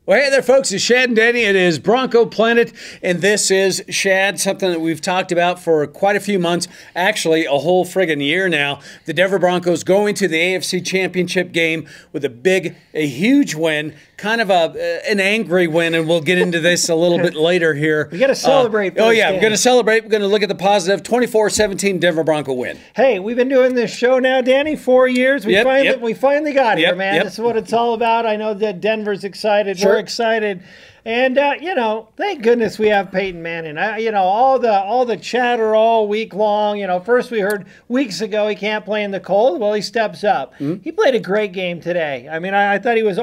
Well, hey there, folks. It's Shad and Danny. It is Bronco Planet, and this is Shad, something that we've talked about for quite a few months, actually a whole friggin' year now. The Denver Broncos going to the AFC Championship game with a huge win, kind of an angry win, and we'll get into this a little bit later here. We got to celebrate. Oh, yeah, we're going to celebrate. We're going to look at the positive 24-17 Denver Bronco win. Hey, we've been doing this show now, Danny, 4 years. We finally got here, man. This is what it's all about. I know that Denver's excited. Sure. We're excited. And, thank goodness we have Peyton Manning. All the chatter all week long. First we heard weeks ago he can't play in the cold. Well, he steps up. Mm-hmm. He played a great game today. I mean, I thought he was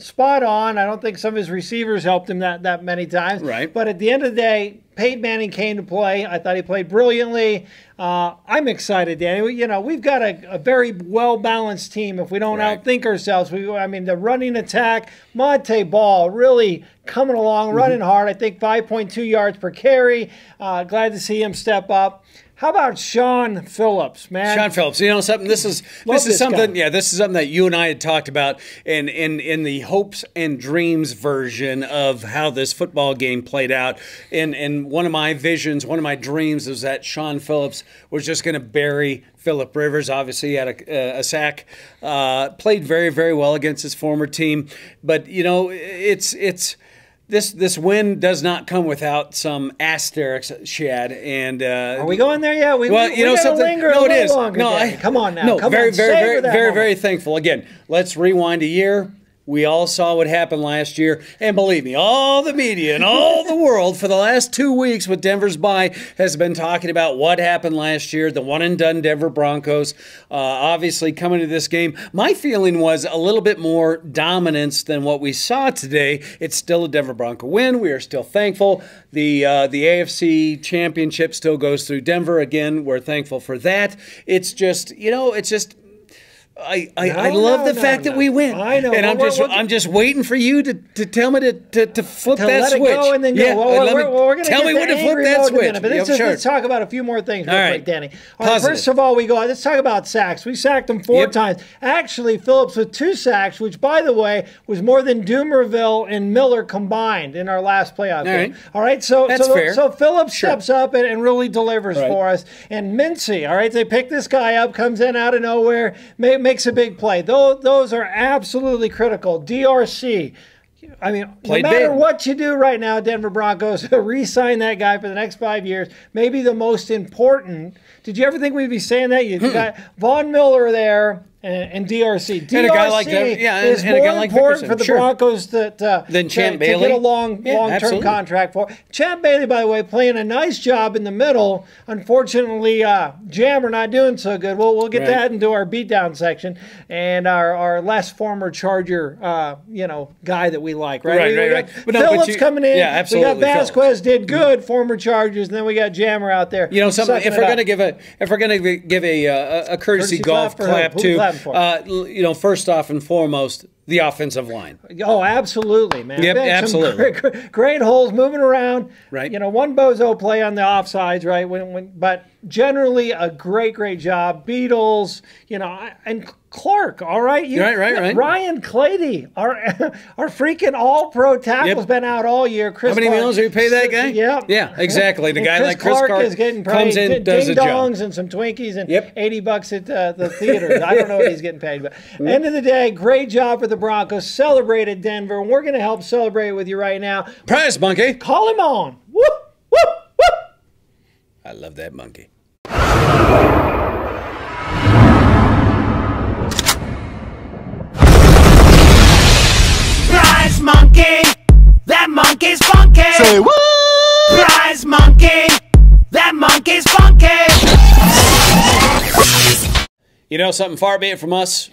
spot on. I don't think some of his receivers helped him that many times. Right. But at the end of the day, Peyton Manning came to play. I thought he played brilliantly. I'm excited, Danny. We've got a very well-balanced team if we don't outthink ourselves. The running attack, Monte Ball really coming along, running hard. I think 5.2 yards per carry. Glad to see him step up. How about Sean Phillips, man? Sean Phillips, something. This is something. Yeah, this is something that you and I had talked about in the hopes and dreams version of how this football game played out. And one of my visions, one of my dreams, was that Sean Phillips was just going to bury Phillip Rivers. Obviously, he had a sack. Played very, very well against his former team. But This win does not come without some asterisks, Shad. And are we going there yet? We something. Linger no, a it is. Longer, no, come on now. No, come very, on. very thankful. Again, let's rewind a year. We all saw what happened last year, and believe me, all the media and all the world for the last 2 weeks with Denver's bye has been talking about what happened last year, the one-and-done Denver Broncos. Obviously, coming to this game, my feeling was a little bit more dominance than what we saw today. It's still a Denver Bronco win. We are still thankful. The AFC Championship still goes through Denver. Again, we're thankful for that. It's just, I love the fact that we win. I know, and I'm just waiting for you to tell me to flip that let switch. It go and then go. Yeah, we're going to tell me when to flip that switch. But let's talk about a few more things real quick, Danny. All right, first of all, let's talk about sacks. We sacked him 4 times. Actually, Phillips with 2 sacks, which, by the way, was more than Doomerville and Miller combined in our last playoff game. All right, so Phillips steps up and really delivers for us. And Mincy, all right, they pick this guy up, comes in out of nowhere, makes a big play. Those are absolutely critical. DRC. No matter what you do right now, Denver Broncos, re-sign that guy for the next 5 years. Maybe the most important. Did you ever think we'd be saying that? You got Von Miller there and DRC. And a guy like that, is more important for the Broncos to get a long-term contract for. Champ Bailey, by the way, playing a nice job in the middle. Unfortunately, Jammer not doing so good. We'll get that into our beatdown section and our less former Charger, guy that we like. Right. Phillips coming in. Yeah, absolutely. We got Vasquez did good, former Chargers, and then we got Jammer out there. If we're going to give a courtesy golf clap to. First off and foremost, the offensive line. Oh, absolutely, man. Yep, absolutely. Great holes moving around. Right. One bozo play on the offsides, right? But generally a great job. Beatles, and Clark, all right? Right. Ryan Clady, our freaking all-pro tackle's been out all year. How many millions do you pay that guy? Yeah, exactly. The guy like Chris Clark is getting comes in, does a job. Ding-dongs and some Twinkies and $80 at the theater. I don't know what he's getting paid. But end of the day, great job for the Broncos. Celebrated Denver, and we're going to help celebrate with you right now. Prize monkey. Call him on. Whoop, whoop, whoop. I love that monkey. Prize monkey, that monkey's funky. Say what? Prize monkey, that monkey's funky. Something far be it from us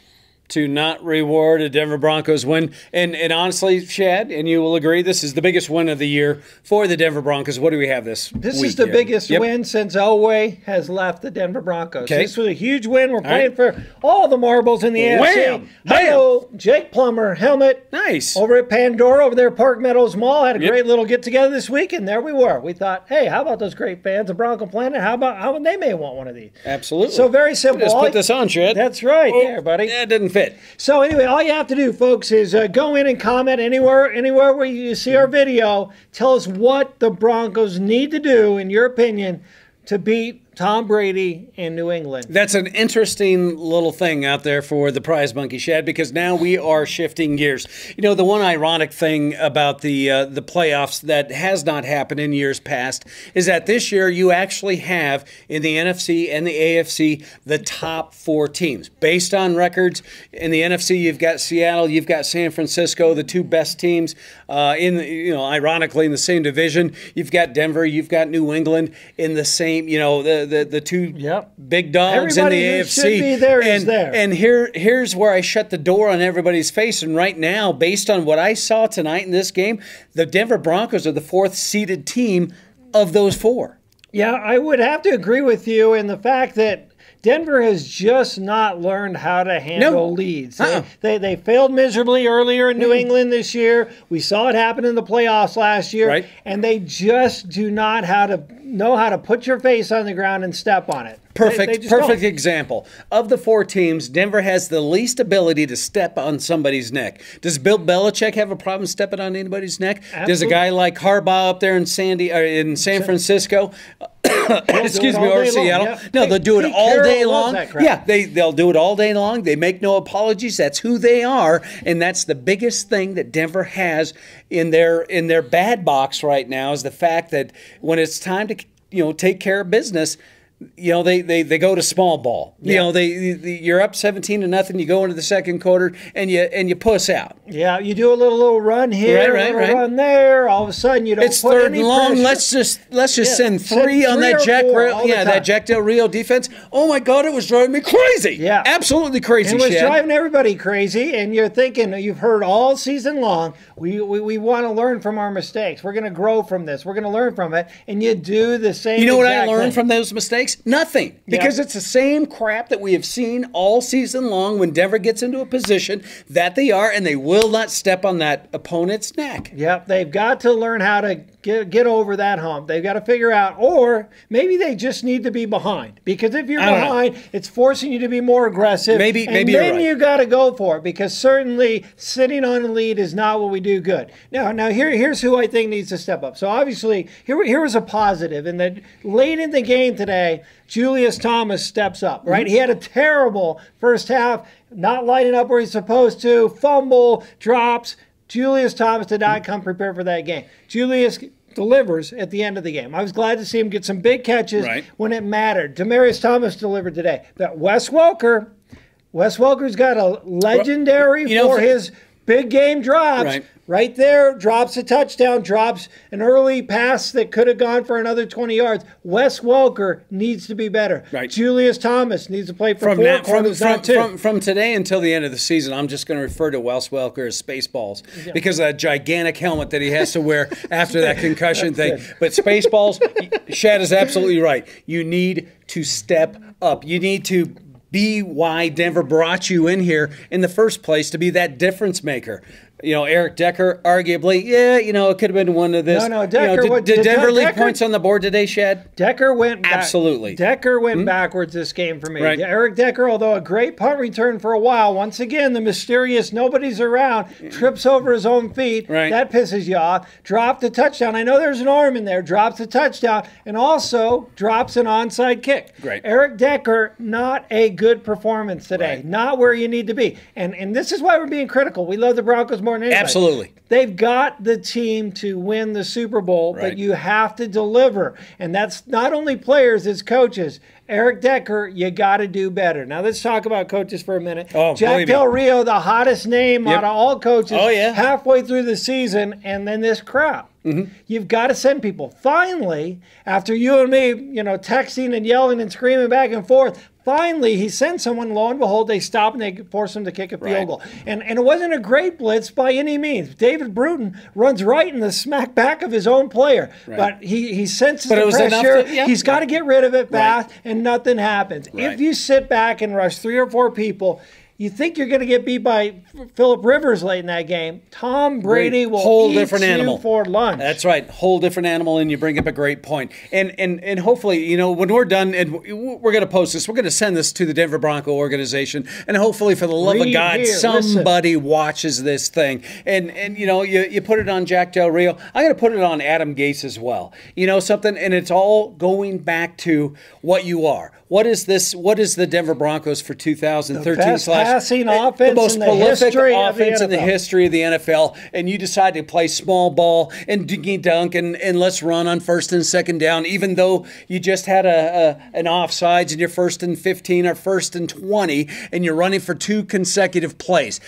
to not reward a Denver Broncos win. And honestly, Shad, and you will agree, this is the biggest win of the year for the Denver Broncos. What do we have this This week is the here? biggest win since Elway has left the Denver Broncos. Okay. This was a huge win. We're playing for all the marbles in the AFC. Wham! Hello, Jake Plummer, helmet. Nice. Over at Pandora, over there at Park Meadows Mall. Had a great little get-together this week, and there we were. We thought, hey, how about those great fans of Bronco Planet? How they may want one of these? Absolutely. So very simple. Just put this on, Shad. That's right. There, buddy. That didn't fit. So anyway, all you have to do, folks, is go in and comment anywhere where you see our video. Tell us what the Broncos need to do, in your opinion, to beat Tom Brady in New England. That's an interesting little thing out there for the prize monkey, Shad, because now we are shifting gears. You know, the one ironic thing about the playoffs that has not happened in years past is that this year you actually have in the NFC and the AFC the top 4 teams. Based on records, in the NFC you've got Seattle, you've got San Francisco, the 2 best teams ironically in the same division. You've got Denver, you've got New England in the same, the 2 big dogs everybody in the who AFC. Should be there is there. And here's where I shut the door on everybody's face. And right now, based on what I saw tonight in this game, the Denver Broncos are the 4th seeded team of those 4. Yeah, I would have to agree with you in the fact that Denver has just not learned how to handle leads. They failed miserably earlier in New England this year. We saw it happen in the playoffs last year. Right. And they just do not know how to put your face on the ground and step on it. Perfect example. Of the 4 teams, Denver has the least ability to step on somebody's neck. Does Bill Belichick have a problem stepping on anybody's neck? Absolutely. Does a guy like Harbaugh up there in San Francisco, excuse me, or Seattle? Yeah. No, they'll do it all day long. Yeah, they'll do it all day long. They make no apologies. That's who they are, and that's the biggest thing that Denver has in their bad box right now is the fact that when it's time to take care of business, they go to small ball. Yeah. You're up 17-0. You go into the second quarter and you puss out. Yeah, you do a little run here, right. run there. All of a sudden, you don't. It's put third any and long. pressure. Let's just send 3 on that Jack Del Rio defense. Oh my God, it was driving me crazy. Yeah, absolutely crazy. It was driving everybody crazy. And you're thinking, you've heard all season long, we want to learn from our mistakes. We're going to grow from this. We're going to learn from it. And you do the same. You know what I learned from those mistakes? Nothing. Because Yeah. it's the same crap that we have seen all season long when Denver gets into a position that they are, and they will not step on that opponent's neck. Yep, they've got to learn how to get over that hump. They've got to figure out, or maybe they just need to be behind. Because if you're behind, it's forcing you to be more aggressive. Maybe then you're right. You got to go for it, because certainly sitting on a lead is not what we do good. Now here's who I think needs to step up. So obviously, here was a positive in that late in the game today, Julius Thomas steps up, right? He had a terrible first half, not lighting up where he's supposed to, fumble, drops. Julius Thomas did not come prepared for that game. Julius delivers at the end of the game. I was glad to see him get some big catches when it mattered. Demaryius Thomas delivered today. But Wes Welker's got a legendary for his big game drops. Right there, drops a touchdown, drops an early pass that could have gone for another 20 yards. Wes Welker needs to be better. Julius Thomas needs to play for from today until the end of the season. I'm just going to refer to Wes Welker as Spaceballs because of that gigantic helmet that he has to wear after that concussion thing. But Spaceballs, Shad is absolutely right. You need to step up. You need to be why Denver brought you in here in the first place, to be that difference maker. Eric Decker, arguably, it could have been one of this. No, Decker. Did Denver leave points on the board today, Shad? Decker went absolutely. Decker went backwards this game for me. Right. Eric Decker, although a great punt return for a while, once again the mysterious nobody's around trips over his own feet. That pisses you off. Dropped a touchdown. I know there's an arm in there. Drops a touchdown and also drops an onside kick. Eric Decker, not a good performance today. Not where you need to be. And this is why we're being critical. We love the Broncos more than anybody. Absolutely. They've got the team to win the Super Bowl, but you have to deliver. And that's not only players, it's coaches. Eric Decker, you got to do better. Now, let's talk about coaches for a minute. Jack Del Rio, the hottest name out of all coaches, halfway through the season, and then this crap. You've got to send people. Finally, after you and me, texting and yelling and screaming back and forth, finally, he sent someone, lo and behold, they stop and they force him to kick a field goal. And it wasn't a great blitz by any means. David Bruton runs right in the smack back of his own player. But he senses the pressure. He's got to get rid of it fast, and nothing happens. If you sit back and rush 3 or 4 people, You think you're going to get beat by Phillip Rivers late in that game. Tom Brady will whole eat different you animal for lunch. That's right. Whole different animal, and you bring up a great point. And hopefully, you know, when we're done, and we're going to post this, we're going to send this to the Denver Bronco organization, and hopefully, for the love of God, somebody watches this thing. And you know, you put it on Jack Del Rio. I'm going to put it on Adam Gase as well. You know something? And it's all going back to what you are. What is this? What is the Denver Broncos for 2013? The best passing offense, the most prolific offense in the NFL. history of the NFL, and you decide to play small ball and dinky dunk and let's run on 1st and 2nd down, even though you just had an offsides in your 1st and 15 or 1st and 20, and you're running for 2 consecutive plays.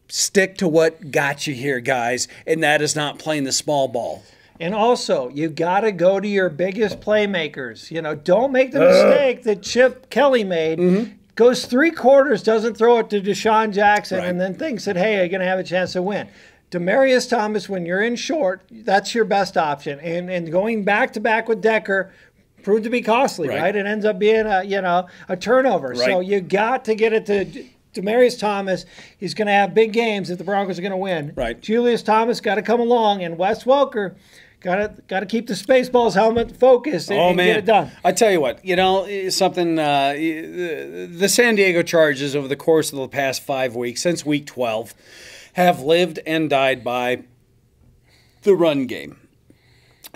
Stick to what got you here, guys, and that is not playing the small ball. And also, you got to go to your biggest playmakers. You know, don't make the mistake that Chip Kelly made. Goes 3 quarters, doesn't throw it to Deshaun Jackson, and then thinks that, hey, you're going to have a chance to win. Demaryius Thomas, when you're in short, that's your best option. And going back-to-back with Decker proved to be costly, right? It ends up being a turnover. So you got to get it to Demaryius Thomas. He's going to have big games if the Broncos are going to win. Julius Thomas got to come along, and Wes Welker got to keep the Spaceballs helmet focused and get it done. I tell you what, you know, something, the San Diego Chargers over the course of the past 5 weeks, since week 12, have lived and died by the run game.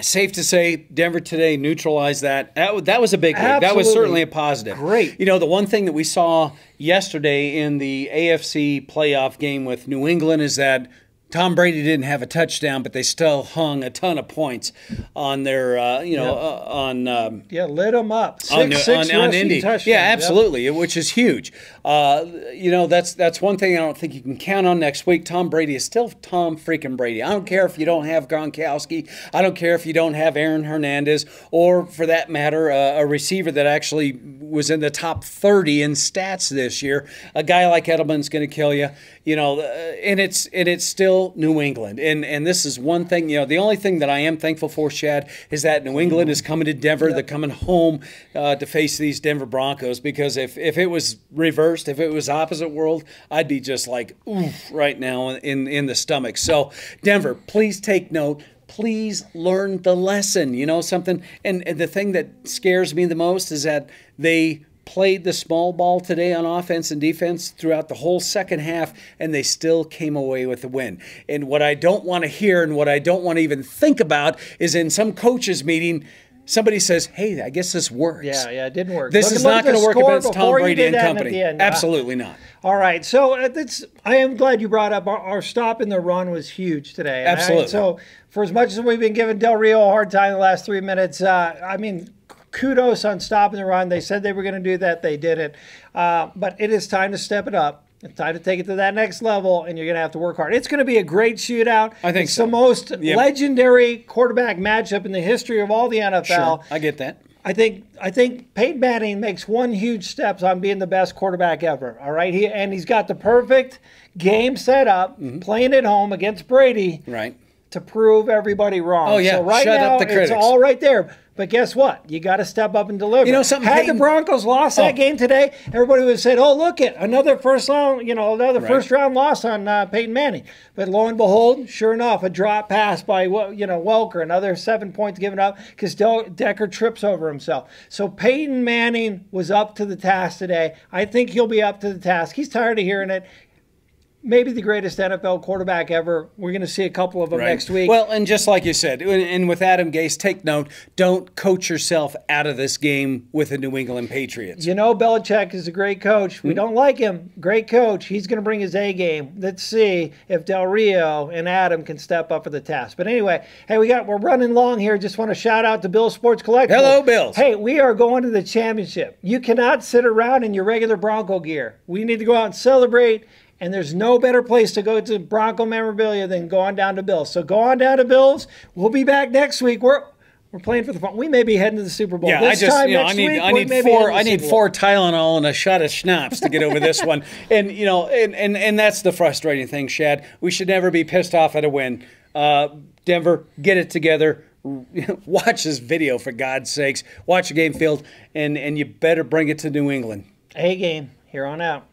Safe to say, Denver today neutralized that. That was a big win. That was certainly a positive. Great. You know, the one thing that we saw yesterday in the AFC playoff game with New England is that Tom Brady didn't have a touchdown, but they still hung a ton of points on their, lit them up. On Indy. Touchdowns. Yeah, absolutely, which is huge. You know, that's one thing I don't think you can count on next week. Tom Brady is still Tom freaking Brady. I don't care if you don't have Gronkowski. I don't care if you don't have Aaron Hernandez, or for that matter, a receiver that actually was in the top 30 in stats this year. A guy like Edelman's going to kill you. You know, and it's still New England. And this is one thing, you know, the only thing that I am thankful for, Shad, is that New England is coming to Denver. They're coming home to face these Denver Broncos, because if it was reversed, if it was opposite world, I'd be just like, oof, right now in the stomach. So, Denver, please take note. Please learn the lesson, you know, something. And the thing that scares me the most is that they played the small ball today on offense and defense throughout the whole second half, and they still came away with the win. And what I don't want to hear, and what I don't want to even think about, is in some coaches meeting, somebody says, hey, I guess this works. Yeah, it didn't work. This is not going to work against Tom Brady and company. Absolutely not. All right, so I am glad you brought up our stop in the run was huge today. Absolutely. So for as much as we've been giving Del Rio a hard time the last 3 minutes, I mean, kudos on stopping the run. They said they were going to do that. They did it. But it is time to step it up. It's time to take it to that next level, and you're going to have to work hard. It's going to be a great shootout. I think it's the most legendary quarterback matchup in the history of all the NFL. Sure, I get that. I think Peyton Manning makes one huge step on being the best quarterback ever. All right, he's got the perfect game set up, playing at home against Brady, to prove everybody wrong. Oh yeah, so right shut now up the critics. It's all right there. But guess what? You got to step up and deliver. You know something? Had the Broncos lost that game today, everybody would have said, "Oh, look at another first round, first round loss on Peyton Manning." But lo and behold, sure enough, a drop pass by Welker, another 7 points given up because Decker trips over himself. So Peyton Manning was up to the task today. I think he'll be up to the task. He's tired of hearing it. Maybe the greatest NFL quarterback ever. We're going to see a couple of them next week. Well, and just like you said, and with Adam Gase, take note, don't coach yourself out of this game with the New England Patriots. You know, Belichick is a great coach. We don't like him. Great coach. He's going to bring his A game. Let's see if Del Rio and Adam can step up for the task. But anyway, hey, we're running long here. Just want to shout out to Bill's Sports Collectibles. Hello, Bills. Hey, we are going to the championship. You cannot sit around in your regular Bronco gear. We need to go out and celebrate. And there's no better place to go to Bronco memorabilia than go on down to Bill's. So go on down to Bill's. We'll be back next week. We're playing for the fun. We may be heading to the Super Bowl. Yeah, I need four Tylenol and a shot of schnapps to get over this one. And and that's the frustrating thing, Shad. We should never be pissed off at a win. Denver, get it together. Watch this video, for God's sakes. Watch the game field, and you better bring it to New England. A game here on out.